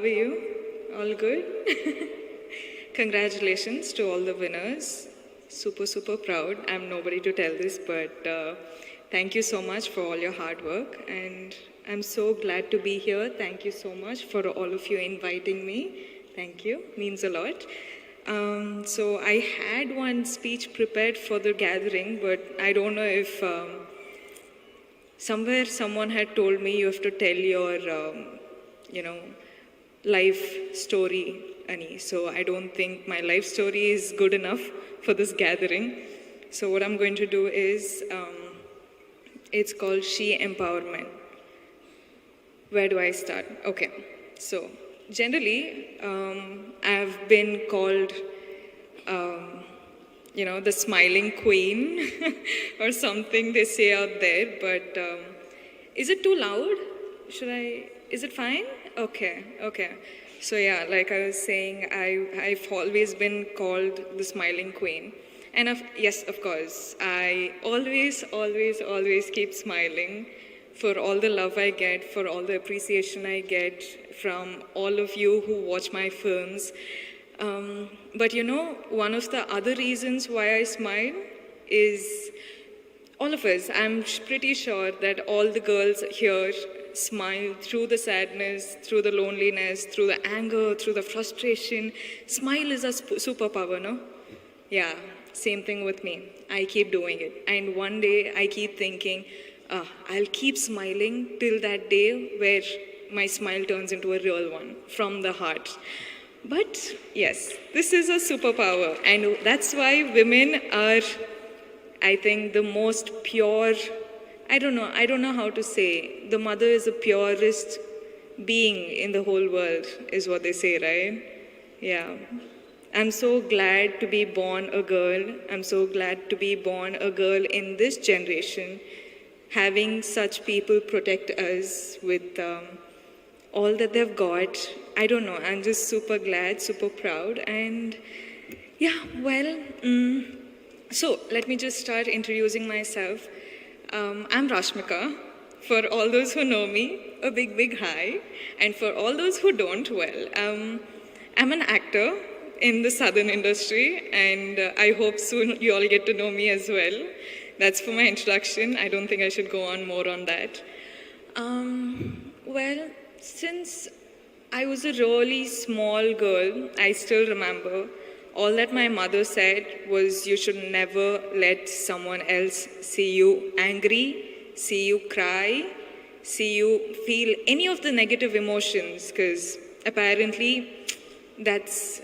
are you? All good? Congratulations to all the winners. Super, super proud. I'm nobody to tell this, but thank you so much for all your hard work. And I'm so glad to be here. Thank you so much for all of you inviting me. Thank you. Means a lot. So I had one speech prepared for the gathering, but I don't know if somewhere someone had told me you have to tell your, life story, Ani. So I don't think my life story is good enough for this gathering. So what I'm going to do is, it's called She Empowerment. Where do I start? Okay, so generally, I've been called, the smiling queen or something they say out there, but is it too loud? Is it fine? Okay. So yeah, like I was saying, I've always been called the smiling queen. And yes, of course, I always keep smiling for all the love I get, for all the appreciation I get from all of you who watch my films. But one of the other reasons why I smile is all of us. I'm pretty sure that all the girls here smile through the sadness, through the loneliness, through the anger, through the frustration. Smile is a superpower, no? Yeah, same thing with me. I keep doing it. And one day I keep thinking, I'll keep smiling till that day where my smile turns into a real one from the heart. But yes, this is a superpower. And that's why women are, I think, the most pure. I don't know how to say. The mother is the purest being in the whole world, is what they say, right? Yeah. I'm so glad to be born a girl. I'm so glad to be born a girl in this generation, having such people protect us with all that they've got. I don't know. I'm just super glad, super proud. And yeah, well, so let me just start introducing myself. I'm Rashmika. For all those who know me, a big hi. And for all those who don't, well, I'm an actor in the southern industry, and I hope soon you all get to know me as well. That's for my introduction. I don't think I should go on more on that. Well, since I was a really small girl, I still remember all that my mother said was you should never let someone else see you angry, see you cry, see you feel any of the negative emotions, because apparently that's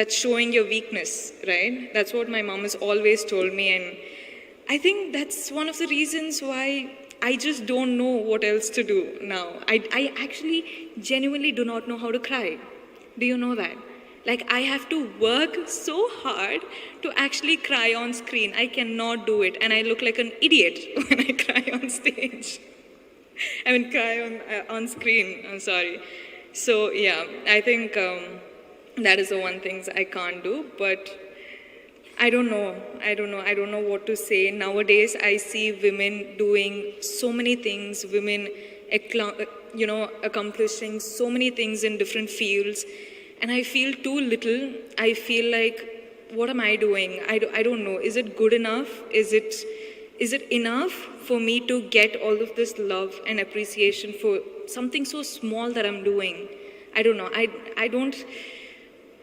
showing your weakness, right? That's what my mom has always told me, and I think that's one of the reasons why I just don't know what else to do now. I actually genuinely do not know how to cry. Do you know that? Like, I have to work so hard to actually cry on screen. I cannot do it, and I look like an idiot when I cry on stage. Cry on screen, I'm sorry. So yeah, I think that is the one thing I can't do, but I don't know what to say. Nowadays, I see women doing so many things, women, accomplishing so many things in different fields, and I feel too little. I feel like, what am I doing? I don't know. Is it good enough? Is it enough for me to get all of this love and appreciation for something so small that I'm doing? I don't know.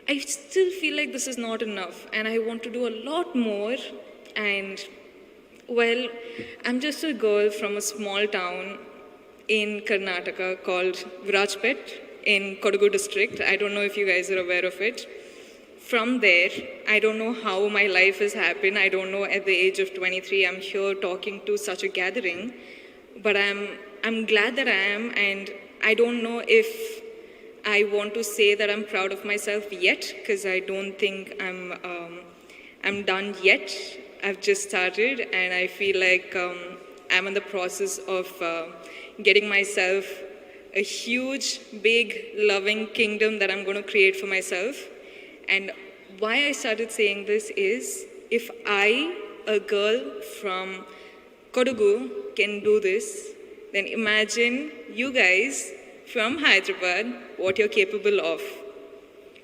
I still feel like this is not enough, and I want to do a lot more. And well, I'm just a girl from a small town in Karnataka called Virajpet in Kodagu district. I don't know if you guys are aware of it. From there, I don't know how my life has happened. I don't know at the age of 23, I'm here talking to such a gathering, but I'm glad that I am, and I don't know if I want to say that I'm proud of myself yet, because I don't think I'm done yet. I've just started, and I feel like I'm in the process of getting myself a huge, big, loving kingdom that I'm going to create for myself. And why I started saying this is, if I, a girl from Kodagu, can do this, then imagine you guys from Hyderabad what you're capable of.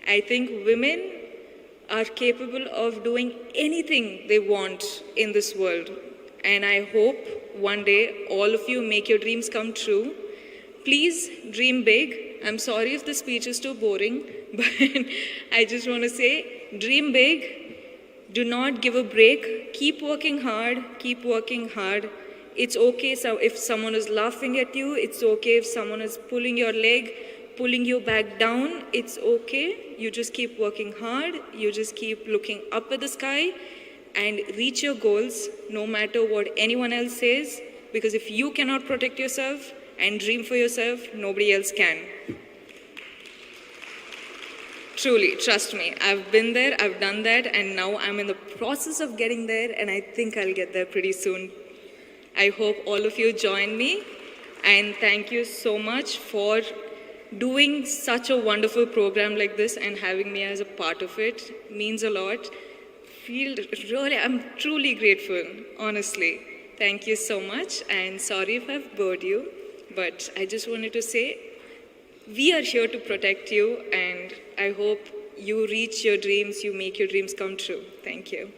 I think women are capable of doing anything they want in this world. And I hope one day all of you make your dreams come true. Please dream big. I'm sorry if the speech is too boring, but I just want to say dream big. Do not give a break. Keep working hard. Keep working hard. It's okay if someone is laughing at you. It's okay if someone is pulling your leg, pulling you back down. It's okay. You just keep working hard. You just keep looking up at the sky and reach your goals no matter what anyone else says. Because if you cannot protect yourself and dream for yourself, nobody else can. Truly, trust me, I've been there, I've done that, and now I'm in the process of getting there, and I think I'll get there pretty soon. I hope all of you join me, and thank you so much for doing such a wonderful program like this and having me as a part of it. Means a lot. I'm truly grateful, honestly. Thank you so much, and sorry if I've bored you, but I just wanted to say, we are here to protect you, and I hope you reach your dreams, you make your dreams come true. Thank you.